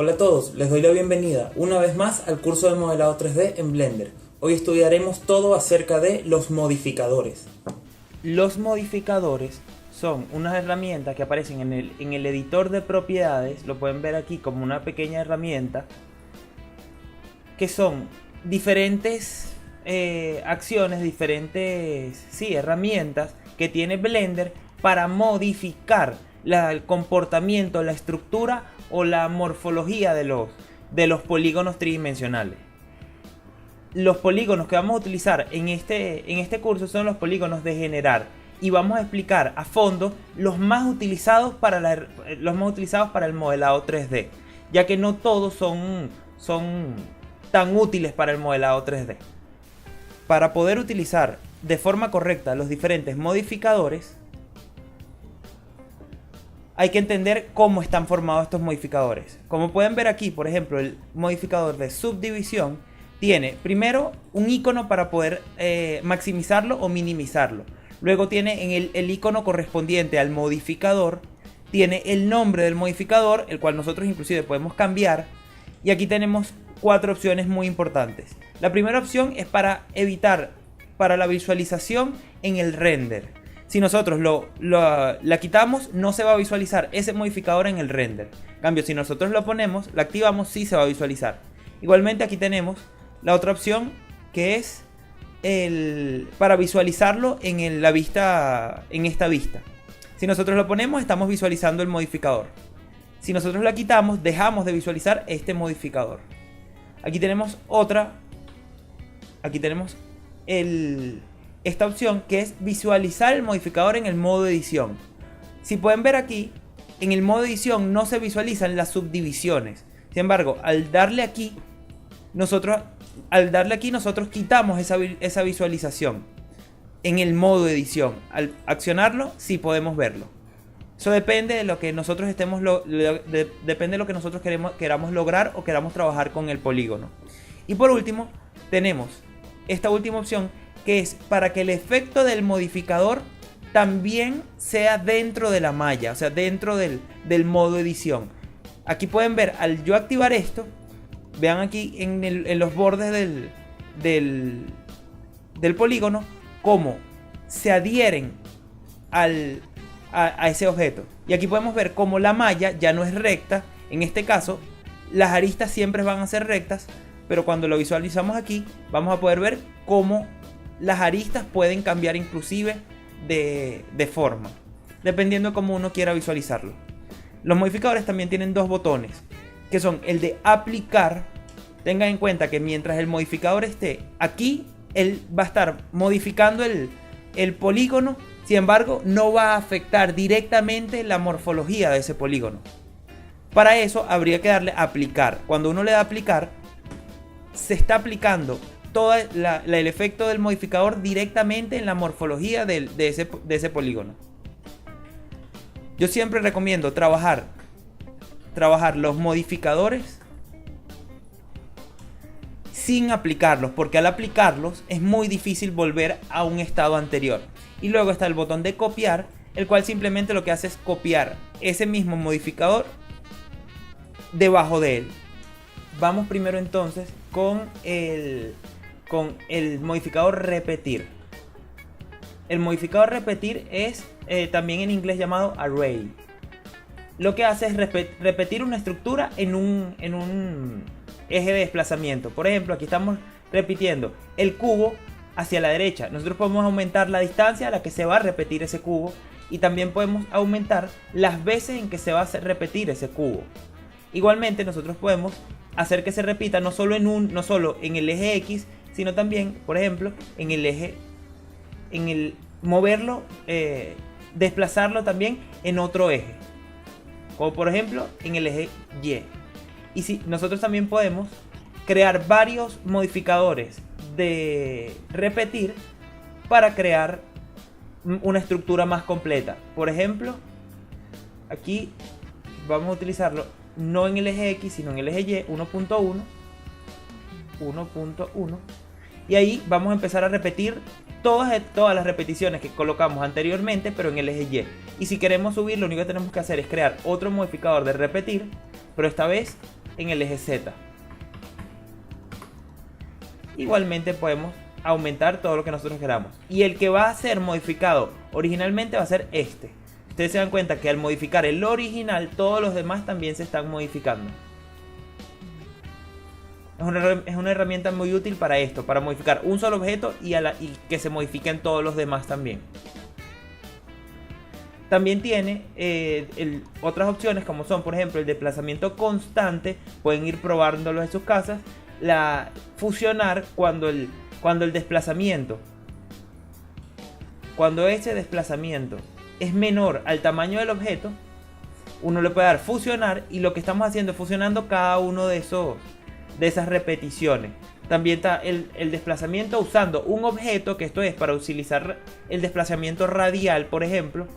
Hola a todos, les doy la bienvenida una vez más al curso de modelado 3D en Blender. Hoy estudiaremos todo acerca de los modificadores. Los modificadores son unas herramientas que aparecen en el editor de propiedades, lo pueden ver aquí como una pequeña herramienta, que son diferentes acciones, diferentes herramientas que tiene Blender para modificar el comportamiento, la estructura o la morfología de los polígonos tridimensionales. Los polígonos que vamos a utilizar en este curso son los polígonos de generar, y vamos a explicar a fondo los más utilizados para el modelado 3D, ya que no todos son tan útiles para el modelado 3D. Para poder utilizar de forma correcta los diferentes modificadores, hay que entender cómo están formados estos modificadores. Como pueden ver aquí, por ejemplo, el modificador de subdivisión tiene primero un icono para poder maximizarlo o minimizarlo. Luego tiene el icono correspondiente al modificador, tiene el nombre del modificador, el cual nosotros inclusive podemos cambiar. Y aquí tenemos 4 opciones muy importantes. La primera opción es para la visualización en el render. Si nosotros la quitamos, no se va a visualizar ese modificador en el render. En cambio, si nosotros lo ponemos, la activamos, sí se va a visualizar. Igualmente aquí tenemos la otra opción, que es para visualizarlo en esta vista. Si nosotros lo ponemos, estamos visualizando el modificador. Si nosotros la quitamos, dejamos de visualizar este modificador. Aquí tenemos otra. Aquí tenemos esta opción, que es visualizar el modificador en el modo edición. Si pueden ver aquí, en el modo edición no se visualizan las subdivisiones. Sin embargo, al darle aquí nosotros quitamos esa visualización en el modo edición. Al accionarlo, sí podemos verlo. Eso depende de lo que nosotros depende de lo que nosotros queramos lograr o queramos trabajar con el polígono. Y por último, tenemos esta última opción, que es para que el efecto del modificador también sea dentro de la malla, o sea, dentro del modo edición. Aquí pueden ver, al yo activar esto, vean aquí en los bordes del polígono, cómo se adhieren a ese objeto. Y aquí podemos ver cómo la malla ya no es recta. En este caso, las aristas siempre van a ser rectas, pero cuando lo visualizamos aquí, vamos a poder ver cómo las aristas pueden cambiar inclusive de forma, dependiendo de cómo uno quiera visualizarlo. Los modificadores también tienen 2 botones, que son el de aplicar. Tengan en cuenta que mientras el modificador esté aquí, él va a estar modificando el polígono. Sin embargo, no va a afectar directamente la morfología de ese polígono. Para eso habría que darle a aplicar. Cuando uno le da a aplicar, se está aplicando todo el efecto del modificador directamente en la morfología de ese polígono. Yo siempre recomiendo trabajar los modificadores sin aplicarlos, porque al aplicarlos es muy difícil volver a un estado anterior. Y luego está el botón de copiar, el cual simplemente lo que hace es copiar ese mismo modificador debajo de él. Vamos primero entonces con el modificador repetir. El modificador repetir es también en inglés llamado array. Lo que hace es repetir una estructura en un eje de desplazamiento. Por ejemplo, aquí estamos repitiendo el cubo hacia la derecha. Nosotros podemos aumentar la distancia a la que se va a repetir ese cubo, y también podemos aumentar las veces en que se va a repetir ese cubo. Igualmente, nosotros podemos hacer que se repita no solo en el eje X, sino también, por ejemplo, moverlo, desplazarlo también en otro eje, como por ejemplo en el eje Y. Y si nosotros también podemos crear varios modificadores de repetir para crear una estructura más completa. Por ejemplo, aquí vamos a utilizarlo no en el eje X, sino en el eje Y, 1.1, y ahí vamos a empezar a repetir todas las repeticiones que colocamos anteriormente, pero en el eje Y. Y si queremos subir, lo único que tenemos que hacer es crear otro modificador de repetir, pero esta vez en el eje Z. Igualmente podemos aumentar todo lo que nosotros queramos. Y el que va a ser modificado originalmente va a ser este. Ustedes se dan cuenta que al modificar el original, todos los demás también se están modificando. Es una herramienta muy útil para esto, para modificar un solo objeto y que se modifiquen todos los demás también. También tiene otras opciones como son, por ejemplo, el desplazamiento constante. Pueden ir probándolo en sus casas. Fusionar cuando el desplazamiento, cuando ese desplazamiento es menor al tamaño del objeto, uno le puede dar fusionar, y lo que estamos haciendo es fusionando cada uno de esas repeticiones. También está el desplazamiento usando un objeto, que esto es para utilizar el desplazamiento radial, por ejemplo,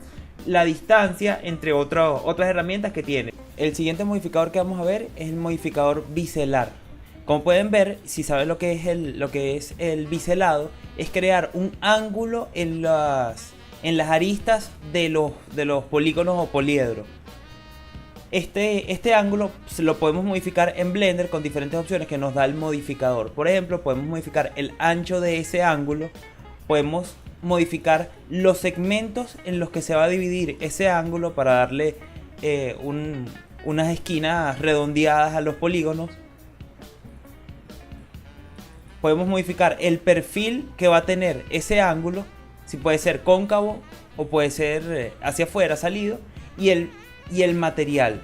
la distancia, entre otras herramientas que tiene. El siguiente modificador que vamos a ver es el modificador biselar. Como pueden ver, si saben lo que es el biselado, es crear un ángulo en las aristas de los polígonos o poliedros. Este ángulo lo podemos modificar en Blender con diferentes opciones que nos da el modificador. Por ejemplo, podemos modificar el ancho de ese ángulo, podemos modificar los segmentos en los que se va a dividir ese ángulo para darle unas esquinas redondeadas a los polígonos. Podemos modificar el perfil que va a tener ese ángulo, si puede ser cóncavo o puede ser hacia afuera salido, y el material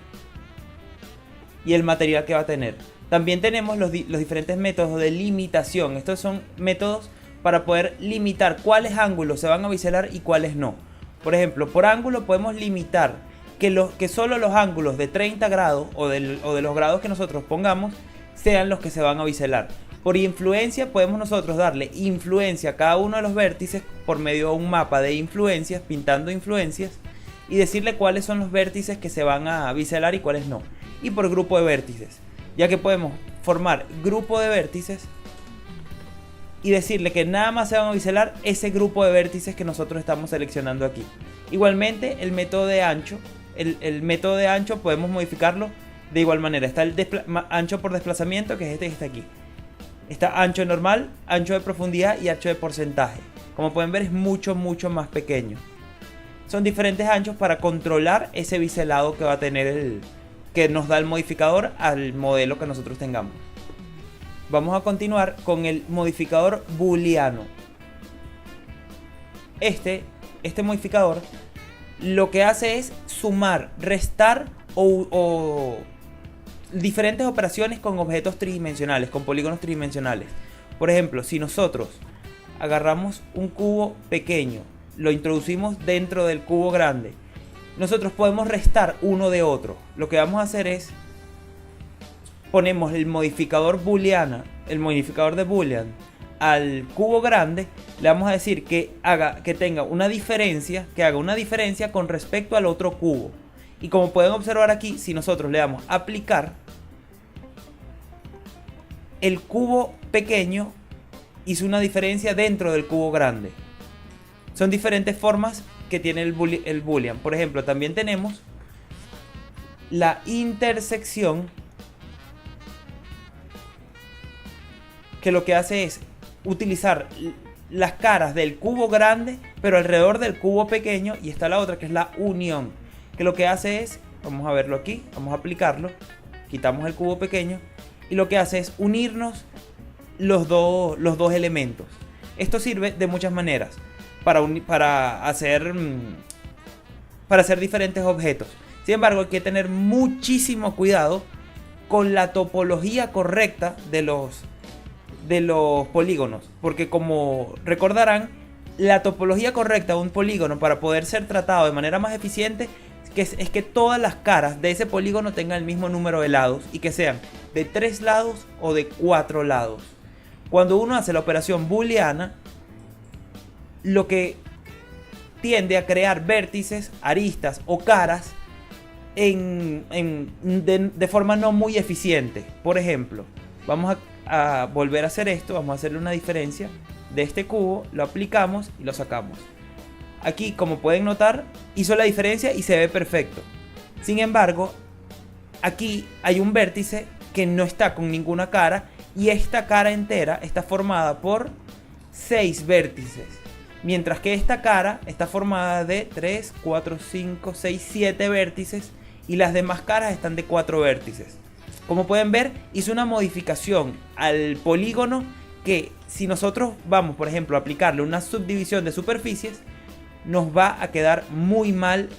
que va a tener. También tenemos los diferentes métodos de limitación. Estos son métodos para poder limitar cuáles ángulos se van a biselar y cuáles no. Por ejemplo, por ángulo podemos limitar que solo los ángulos de 30 grados o de los grados que nosotros pongamos sean los que se van a biselar. Por influencia podemos nosotros darle influencia a cada uno de los vértices por medio de un mapa de influencias, pintando influencias, y decirle cuáles son los vértices que se van a biselar y cuáles no. Y por grupo de vértices, ya que podemos formar grupo de vértices y decirle que nada más se van a biselar ese grupo de vértices que nosotros estamos seleccionando aquí. Igualmente el método de ancho, el método de ancho podemos modificarlo de igual manera. Está el ancho por desplazamiento, que es este que está aquí. Está ancho normal, ancho de profundidad y ancho de porcentaje. Como pueden ver, es mucho más pequeño. Son diferentes anchos para controlar ese biselado que va a tener que nos da el modificador al modelo que nosotros tengamos. Vamos a continuar con el modificador booleano. Este modificador lo que hace es sumar, restar o diferentes operaciones con objetos tridimensionales, con polígonos tridimensionales. Por ejemplo, si nosotros agarramos un cubo pequeño, lo introducimos dentro del cubo grande, nosotros podemos restar uno de otro. Lo que vamos a hacer es ponemos el modificador booleana, el modificador de boolean al cubo grande, le vamos a decir que haga una diferencia con respecto al otro cubo. Y como pueden observar aquí, si nosotros le damos aplicar, el cubo pequeño hizo una diferencia dentro del cubo grande. Son diferentes formas que tiene el boolean. Por ejemplo, también tenemos la intersección, que lo que hace es utilizar las caras del cubo grande pero alrededor del cubo pequeño, y está la otra que es la unión, que lo que hace es, vamos a verlo aquí, vamos a aplicarlo, quitamos el cubo pequeño y lo que hace es unirnos los dos elementos. Esto sirve de muchas maneras para hacer diferentes objetos. Sin embargo, hay que tener muchísimo cuidado con la topología correcta de los polígonos, porque como recordarán, la topología correcta de un polígono para poder ser tratado de manera más eficiente es que todas las caras de ese polígono tengan el mismo número de lados y que sean de 3 lados o de 4 lados. Cuando uno hace la operación booleana, lo que tiende a crear vértices, aristas o caras de forma no muy eficiente. Por ejemplo, vamos a volver a hacer esto, vamos a hacerle una diferencia de este cubo, lo aplicamos y lo sacamos. Aquí, como pueden notar, hizo la diferencia y se ve perfecto. Sin embargo, aquí hay un vértice que no está con ninguna cara, y esta cara entera está formada por 6 vértices, mientras que esta cara está formada de 3, 4, 5, 6, 7 vértices, y las demás caras están de 4 vértices. Como pueden ver, hice una modificación al polígono que, si nosotros vamos, por ejemplo, a aplicarle una subdivisión de superficies, nos va a quedar muy mal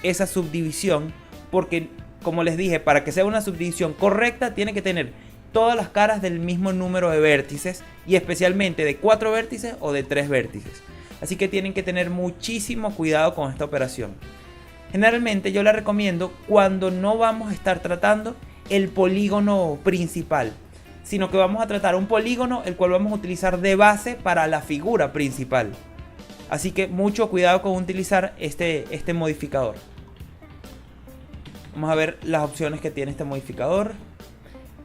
esa subdivisión, porque, como les dije, para que sea una subdivisión correcta tiene que tener todas las caras del mismo número de vértices, y especialmente de 4 vértices o de 3 vértices. Así que tienen que tener muchísimo cuidado con esta operación. Generalmente yo la recomiendo cuando no vamos a estar tratando el polígono principal, sino que vamos a tratar un polígono el cual vamos a utilizar de base para la figura principal. Así que mucho cuidado con utilizar este modificador. Vamos a ver las opciones que tiene este modificador.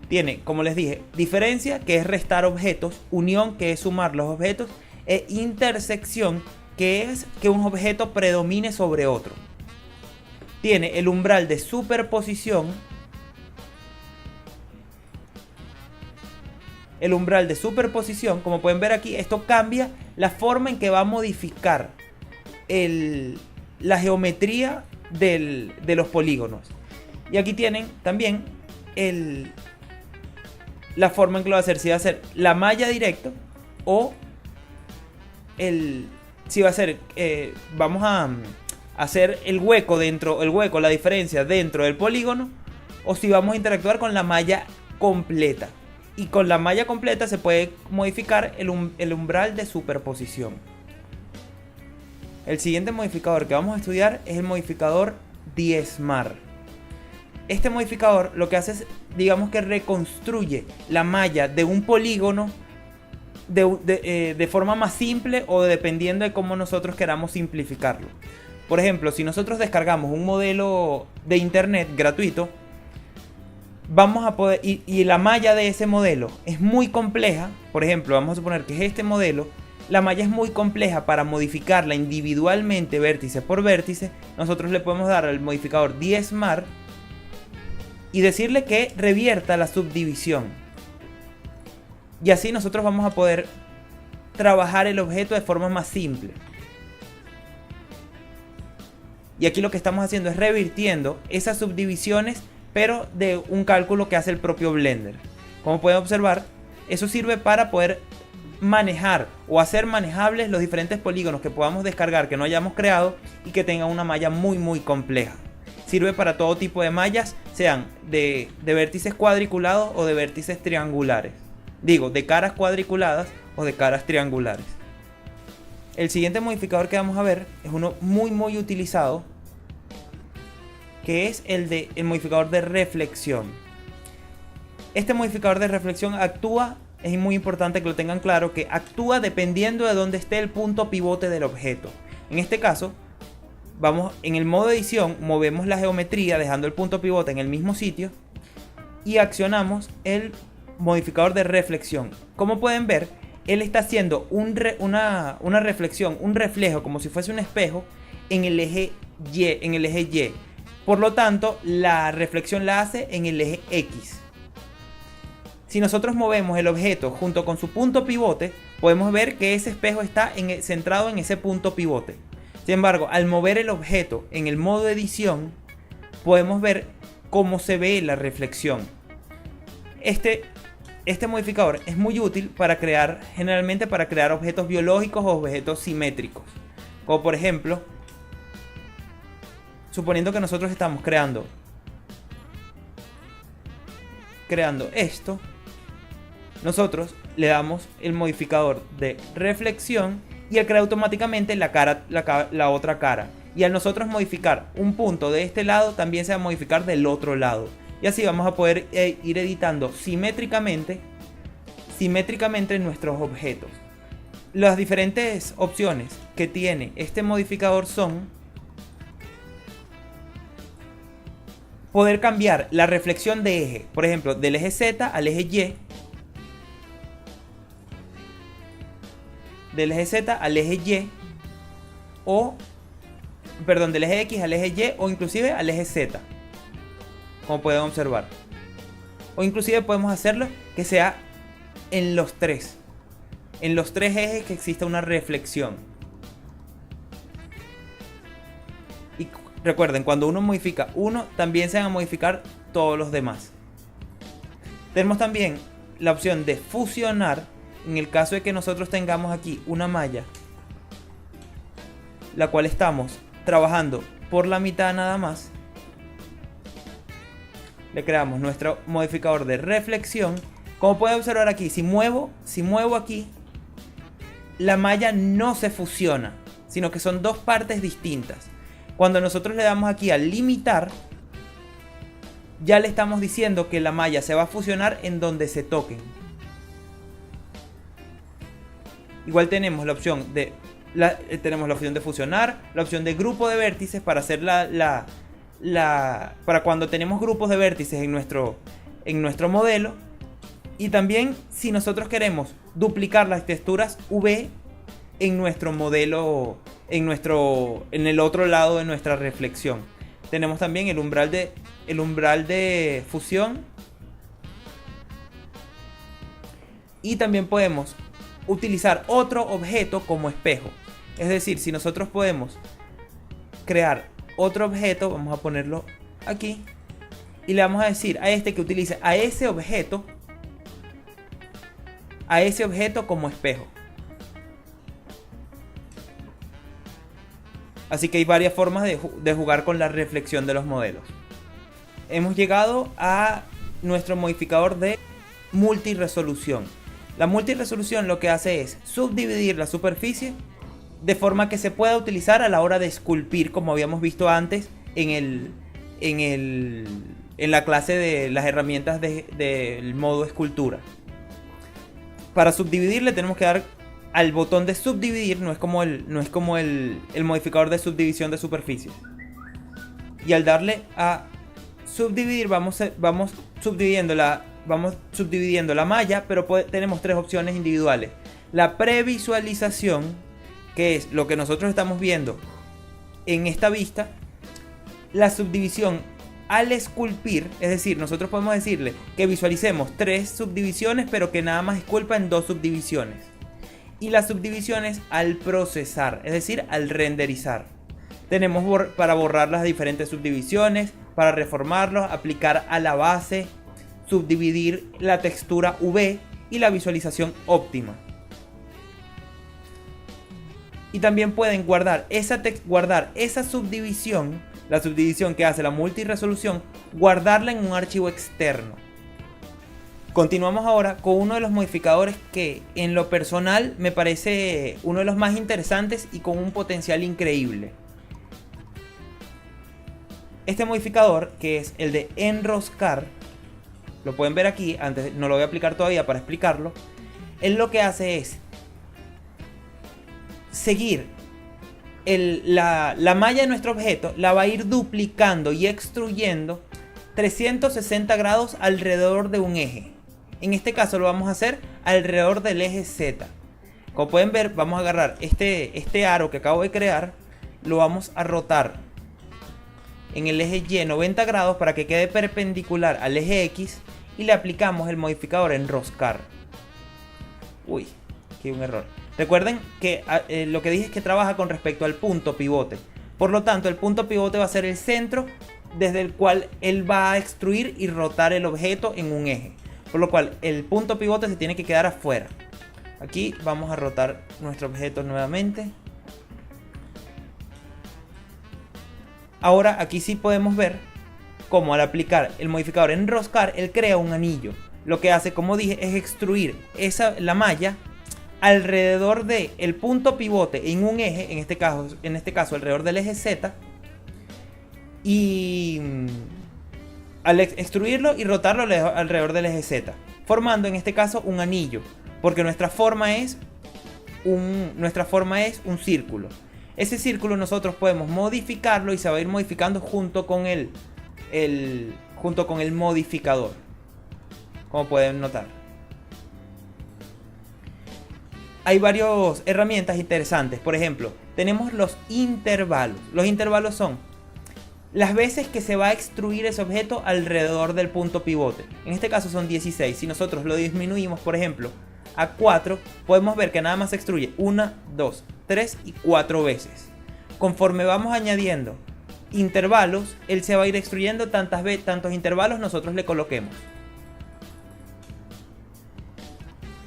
Tiene, como les dije, diferencia, que es restar objetos, unión, que es sumar los objetos, e intersección, que es que un objeto predomine sobre otro. Tiene el umbral de superposición. El umbral de superposición, como pueden ver aquí, esto cambia la forma en que va a modificar la geometría de los polígonos. Y aquí tienen también la forma en que lo va a hacer, si va a ser la malla directo o si va a ser, vamos a hacer el hueco dentro, la diferencia dentro del polígono, o si vamos a interactuar con la malla completa. Y con la malla completa se puede modificar el umbral de superposición. El siguiente modificador que vamos a estudiar es el modificador diezmar. Este modificador lo que hace es, digamos que reconstruye la malla de un polígono de forma más simple, o dependiendo de cómo nosotros queramos simplificarlo. Por ejemplo, si nosotros descargamos un modelo de internet gratuito, vamos a poder, y la malla de ese modelo es muy compleja. Por ejemplo, vamos a suponer que es este modelo. La malla es muy compleja para modificarla individualmente, vértice por vértice. Nosotros le podemos dar al modificador diezmar y decirle que revierta la subdivisión. Y así nosotros vamos a poder trabajar el objeto de forma más simple. Y aquí lo que estamos haciendo es revirtiendo esas subdivisiones, pero de un cálculo que hace el propio Blender. Como pueden observar, eso sirve para poder manejar o hacer manejables los diferentes polígonos que podamos descargar, que no hayamos creado, y que tengan una malla muy compleja. Sirve para todo tipo de mallas, sean de vértices cuadriculados o de vértices triangulares. Digo, de caras cuadriculadas o de caras triangulares. El siguiente modificador que vamos a ver es uno muy utilizado, que es el modificador de reflexión. Este modificador de reflexión actúa, es muy importante que lo tengan claro, que actúa dependiendo de dónde esté el punto pivote del objeto. En este caso, vamos en el modo edición, movemos la geometría dejando el punto pivote en el mismo sitio y accionamos el modificador de reflexión. Como pueden ver, él está haciendo una reflexión, un reflejo, como si fuese un espejo en el eje Y. Por lo tanto, la reflexión la hace en el eje X. Si nosotros movemos el objeto junto con su punto pivote, podemos ver que ese espejo está centrado en ese punto pivote. Sin embargo, al mover el objeto en el modo edición, podemos ver cómo se ve la reflexión. Este modificador es muy útil generalmente para crear objetos biológicos o objetos simétricos. Como por ejemplo, suponiendo que nosotros estamos creando esto, nosotros le damos el modificador de reflexión y él crea automáticamente la otra cara. Y al nosotros modificar un punto de este lado, también se va a modificar del otro lado. Y así vamos a poder ir editando simétricamente nuestros objetos. Las diferentes opciones que tiene este modificador son poder cambiar la reflexión de eje, por ejemplo, del eje Z al eje Y, del eje Z al eje Y, o perdón, del eje X al eje Y, o inclusive al eje Z, como pueden observar. o inclusive podemos hacerlo que sea en los tres ejes, que exista una reflexión. Y recuerden, cuando uno modifica uno, también se van a modificar todos los demás. Tenemos también la opción de fusionar, en el caso de que nosotros tengamos aquí una malla, la cual estamos trabajando por la mitad nada más. Le creamos nuestro modificador de reflexión. Como pueden observar aquí, si muevo aquí, la malla no se fusiona, sino que son dos partes distintas. Cuando nosotros le damos aquí a limitar, ya le estamos diciendo que la malla se va a fusionar en donde se toquen. Igual tenemos la opción de fusionar, la opción de grupo de vértices para hacer para cuando tenemos grupos de vértices en nuestro modelo. Y también si nosotros queremos duplicar las texturas V en nuestro modelo, en el otro lado de nuestra reflexión. Tenemos también el umbral de fusión. Y también podemos utilizar otro objeto como espejo. Es decir, si nosotros podemos crear otro objeto, vamos a ponerlo aquí, y le vamos a decir a este que utilice a ese objeto como espejo. Así que hay varias formas de jugar con la reflexión de los modelos. Hemos llegado a nuestro modificador de multiresolución. La multiresolución lo que hace es subdividir la superficie de forma que se pueda utilizar a la hora de esculpir, como habíamos visto antes en la clase de las herramientas del modo escultura. Para subdividir le tenemos que dar al botón de subdividir, no es como el modificador de subdivisión de superficie. Y al darle a subdividir vamos subdividiendo la malla, pero tenemos tres opciones individuales. La previsualización, que es lo que nosotros estamos viendo en esta vista. La subdivisión al esculpir, es decir, nosotros podemos decirle que visualicemos 3 subdivisiones, pero que nada más esculpa en 2 subdivisiones. Y las subdivisiones al procesar, es decir, al renderizar. Tenemos para borrar las diferentes subdivisiones, para reformarlos, aplicar a la base, subdividir la textura V y la visualización óptima. Y también pueden guardar esa subdivisión, la subdivisión que hace la multiresolución, guardarla en un archivo externo. Continuamos ahora con uno de los modificadores que en lo personal me parece uno de los más interesantes y con un potencial increíble. Este modificador, que es el de enroscar, lo pueden ver aquí, antes no lo voy a aplicar todavía para explicarlo. Él lo que hace es seguir la malla de nuestro objeto, la va a ir duplicando y extruyendo 360 grados alrededor de un eje. En este caso lo vamos a hacer alrededor del eje Z. Como pueden ver, vamos a agarrar este aro que acabo de crear, lo vamos a rotar en el eje Y 90 grados para que quede perpendicular al eje X y le aplicamos el modificador enroscar. Uy, aquí hay un error. Recuerden que lo que dije es que trabaja con respecto al punto pivote. Por lo tanto, el punto pivote va a ser el centro desde el cual él va a extruir y rotar el objeto en un eje. Por lo cual, el punto pivote se tiene que quedar afuera. Aquí vamos a rotar nuestro objeto nuevamente. Ahora aquí sí podemos ver cómo al aplicar el modificador enroscar, él crea un anillo. Lo que hace, como dije, es extruir la malla alrededor del punto pivote en un eje, en este caso alrededor del eje Z, y al extruirlo y rotarlo alrededor del eje Z, formando en este caso un anillo, porque nuestra forma es un círculo. Ese círculo nosotros podemos modificarlo y se va a ir modificando junto con el modificador, como pueden notar. Hay varias herramientas interesantes. Por ejemplo, tenemos los intervalos. Los intervalos son las veces que se va a extruir ese objeto alrededor del punto pivote. En este caso son 16. Si nosotros lo disminuimos, por ejemplo, a 4, podemos ver que nada más se extruye 1, 2, 3 y 4 veces. Conforme vamos añadiendo intervalos, él se va a ir extruyendo tantos intervalos nosotros le coloquemos.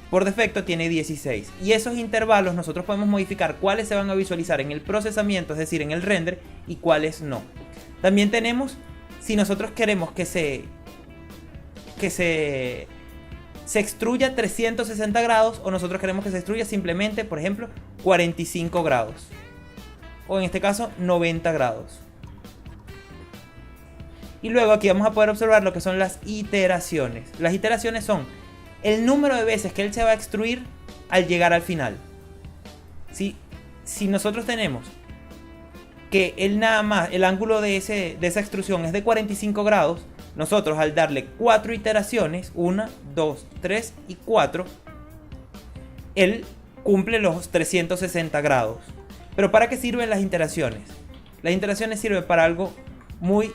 Por defecto tiene 16. Y esos intervalos nosotros podemos modificar cuáles se van a visualizar en el procesamiento, es decir, en el render, y cuáles no. También tenemos, si nosotros queremos que se extruya 360 grados, o nosotros queremos que se extruya simplemente, por ejemplo, 45 grados. O en este caso, 90 grados. Y luego aquí vamos a poder observar lo que son las iteraciones. Las iteraciones son el número de veces que él se va a extruir al llegar al final. Si nosotros tenemos que él nada más, el ángulo de esa extrusión es de 45 grados, nosotros al darle 4 iteraciones, 1, 2, 3 y 4, él cumple los 360 grados. Pero ¿para qué sirven las iteraciones? Las iteraciones sirven para algo muy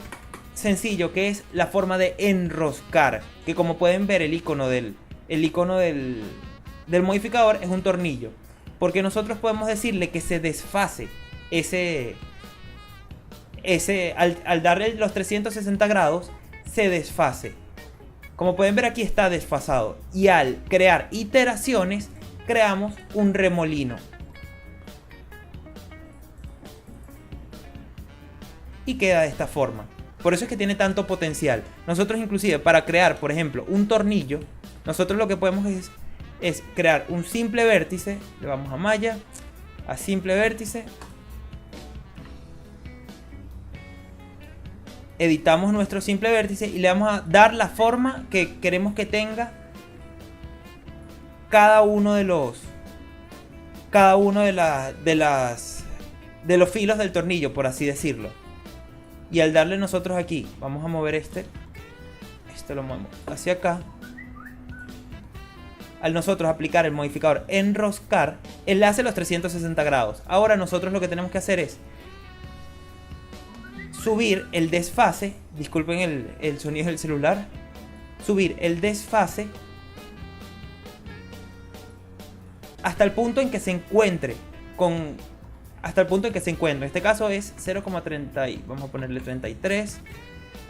sencillo, que es la forma de enroscar, que como pueden ver el icono del modificador es un tornillo, porque nosotros podemos decirle que se desfase al darle los 360 grados se desfase. Como pueden ver aquí está desfasado, y al crear iteraciones creamos un remolino. Y queda de esta forma. Por eso es que tiene tanto potencial. Nosotros inclusive para crear, por ejemplo, un tornillo, nosotros lo que podemos es crear un simple vértice. Le vamos a malla, a simple vértice. Editamos nuestro simple vértice y le vamos a dar la forma que queremos que tenga cada uno de los filos del tornillo, por así decirlo. Y al darle nosotros aquí, vamos a mover este lo movemos hacia acá. Al nosotros aplicar el modificador enroscar, él le hace los 360 grados. Ahora nosotros lo que tenemos que hacer es subir el desfase. Disculpen el sonido del celular. Subir el desfase hasta el punto en que se encuentre en este caso es 0,30, vamos a ponerle 33,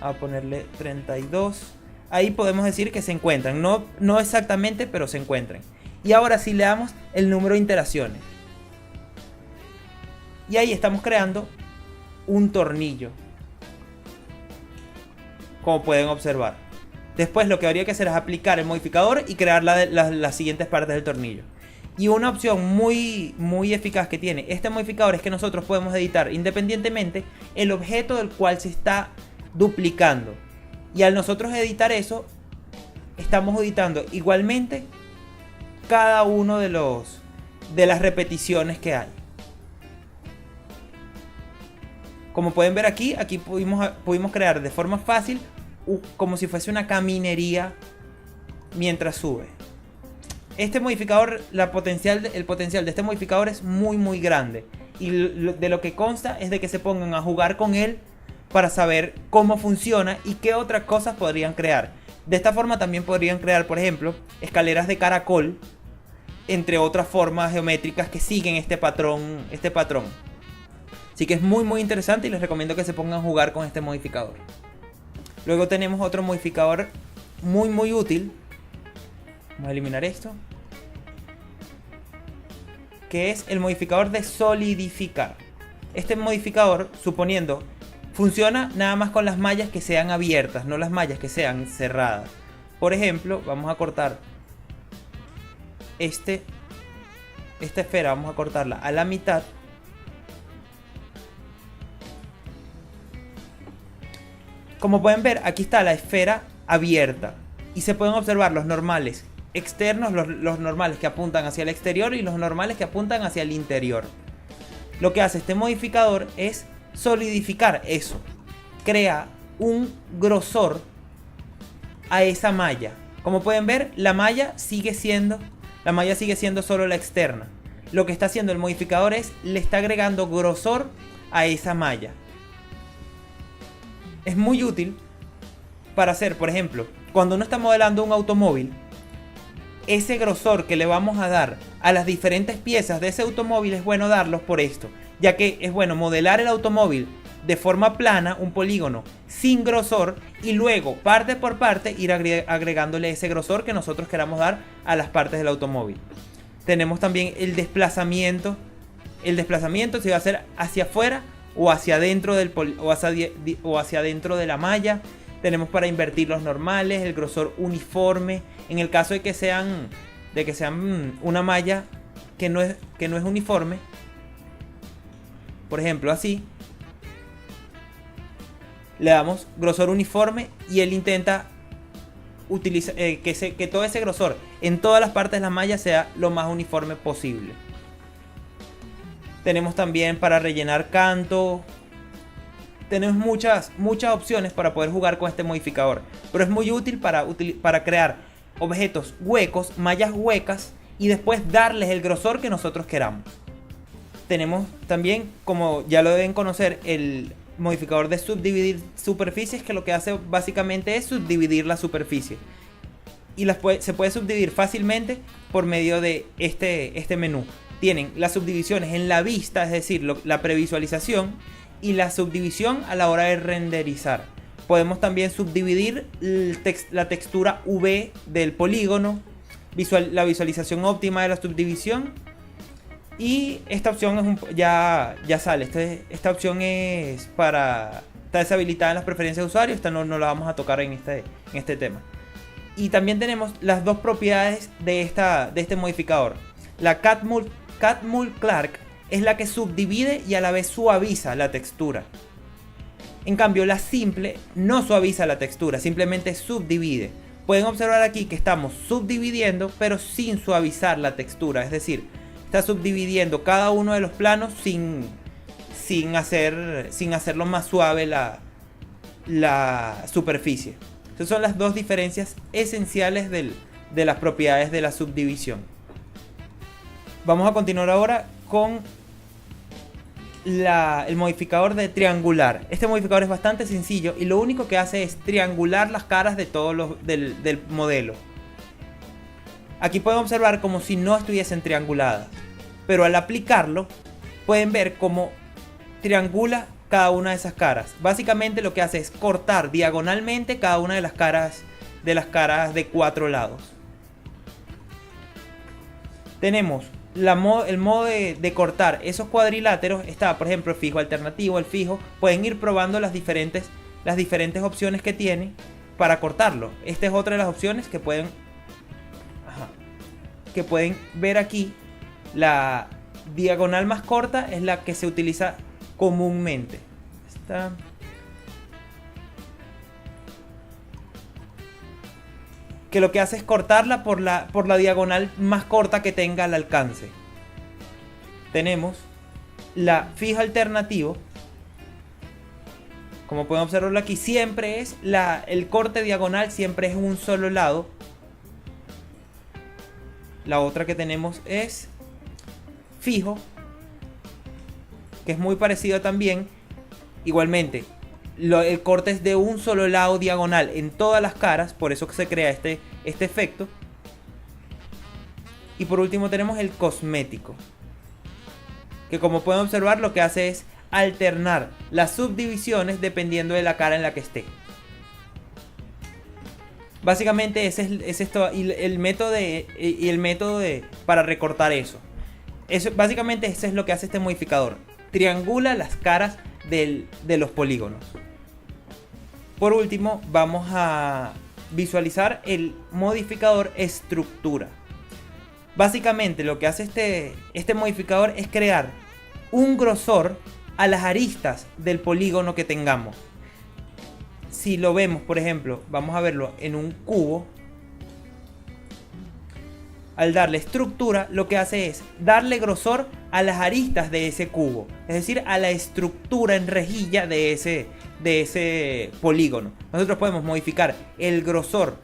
a ponerle 32. Ahí podemos decir que se encuentran, no exactamente, pero se encuentran. Y ahora sí le damos el número de iteraciones. Y ahí estamos creando un tornillo, como pueden observar. Después lo que habría que hacer es aplicar el modificador y crear las siguientes partes del tornillo. Y una opción muy eficaz que tiene este modificador es que nosotros podemos editar independientemente el objeto del cual se está duplicando. Y al nosotros editar eso, estamos editando igualmente cada uno de las repeticiones que hay. Como pueden ver aquí pudimos crear de forma fácil como si fuese una caminería mientras sube. Este modificador, el potencial de este modificador es muy grande. Y de lo que consta es de que se pongan a jugar con él para saber cómo funciona y qué otras cosas podrían crear. De esta forma también podrían crear, por ejemplo, escaleras de caracol, entre otras formas geométricas que siguen este patrón. Así que es muy interesante y les recomiendo que se pongan a jugar con este modificador. Luego tenemos otro modificador muy útil. Vamos a eliminar esto, que es el modificador de solidificar. Este modificador, suponiendo, funciona nada más con las mallas que sean abiertas, no las mallas que sean cerradas. Por ejemplo, vamos a cortar esta esfera, vamos a cortarla a la mitad. Como pueden ver, aquí está la esfera abierta y se pueden observar los normales externos, los normales que apuntan hacia el exterior y los normales que apuntan hacia el interior. Lo que hace este modificador es solidificar eso, crea un grosor a esa malla. Como pueden ver, la malla sigue siendo solo la externa. Lo que está haciendo el modificador es le está agregando grosor a esa malla. es muy útil para hacer, por ejemplo, cuando uno está modelando un automóvil, ese grosor que le vamos a dar a las diferentes piezas de ese automóvil es bueno darlos por esto, ya que es bueno modelar el automóvil de forma plana, un polígono sin grosor, y luego parte por parte ir agregándole ese grosor que nosotros queramos dar a las partes del automóvil. Tenemos también el desplazamiento. El desplazamiento se va a hacer hacia afuera o hacia adentro o hacia adentro de la malla. Tenemos para invertir los normales, el grosor uniforme. En el caso de que sean una malla que no es uniforme, por ejemplo así, le damos grosor uniforme y él intenta que todo ese grosor en todas las partes de la malla sea lo más uniforme posible. Tenemos también para rellenar canto. Tenemos muchas opciones para poder jugar con este modificador, pero es muy útil para crear objetos huecos, mallas huecas, y después darles el grosor que nosotros queramos. Tenemos también, como ya lo deben conocer, el modificador de subdividir superficies, que lo que hace básicamente es subdividir la superficie, y se puede subdividir fácilmente por medio de este menú. Tienen las subdivisiones en la vista, es decir, la previsualización, y la subdivisión a la hora de renderizar. Podemos también subdividir la textura V del polígono, la visualización óptima de la subdivisión, y esta opción ya sale. Esta opción está deshabilitada en las preferencias de usuario. Esta no la vamos a tocar en este tema. Y también tenemos las dos propiedades de este modificador. La Catmull-Clark es la que subdivide y a la vez suaviza la textura. En cambio, la simple no suaviza la textura, simplemente subdivide. Pueden observar aquí que estamos subdividiendo, pero sin suavizar la textura. Es decir, está subdividiendo cada uno de los planos sin hacerlo más suave la superficie. Estas son las dos diferencias esenciales de las propiedades de la subdivisión. Vamos a continuar ahora con el modificador de triangular. Este modificador es bastante sencillo y lo único que hace es triangular las caras de del modelo. Aquí pueden observar como si no estuviesen trianguladas, pero al aplicarlo pueden ver cómo triangula cada una de esas caras. Básicamente lo que hace es cortar diagonalmente cada una de las caras de 4 lados. Tenemos el modo de cortar esos cuadriláteros. Está, por ejemplo, el fijo alternativo, el fijo. Pueden ir probando las diferentes opciones que tiene para cortarlo. Esta es otra de las opciones que pueden ver aquí. La diagonal más corta es la que se utiliza comúnmente. Que lo que hace es cortarla por la diagonal más corta que tenga al alcance. Tenemos la fijo alternativo. Como pueden observarlo aquí, siempre es el corte diagonal, siempre es un solo lado. La otra que tenemos es fijo, que es muy parecido también. Igualmente, el corte es de un solo lado diagonal en todas las caras, por eso que se crea este efecto. Y por último tenemos el cosmético, que como pueden observar lo que hace es alternar las subdivisiones dependiendo de la cara en la que esté. Básicamente ese es esto, y el método para recortar eso. Básicamente eso es lo que hace este modificador. Triangula las caras de los polígonos. Por último, vamos a visualizar el modificador estructura. Básicamente lo que hace este modificador es crear un grosor a las aristas del polígono que tengamos. Si lo vemos, por ejemplo, vamos a verlo en un cubo. Al darle estructura, lo que hace es darle grosor a las aristas de ese cubo, es decir, a la estructura en rejilla de ese polígono. Nosotros podemos modificar el grosor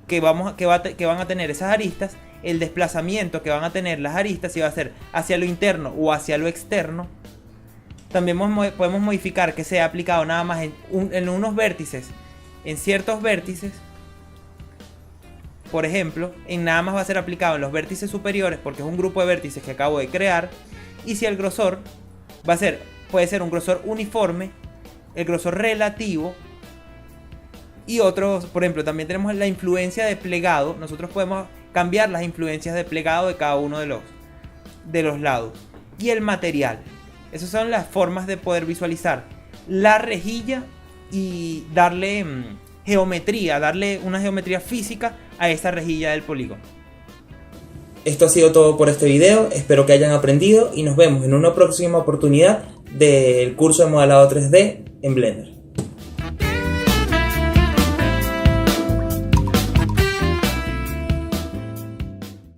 que van a tener esas aristas, el desplazamiento que van a tener las aristas, si va a ser hacia lo interno o hacia lo externo. también podemos modificar que sea aplicado nada más en unos vértices, en ciertos vértices. Por ejemplo, nada más va a ser aplicado en los vértices superiores porque es un grupo de vértices que acabo de crear. Y si el grosor puede ser un grosor uniforme, el grosor relativo y otros. Por ejemplo, también tenemos la influencia de plegado. Nosotros podemos cambiar las influencias de plegado de cada uno de los lados. Y el material. Esas son las formas de poder visualizar la rejilla y darle geometría, darle una geometría física a esa rejilla del polígono. Esto ha sido todo por este video, espero que hayan aprendido y nos vemos en una próxima oportunidad del curso de modelado 3D en Blender.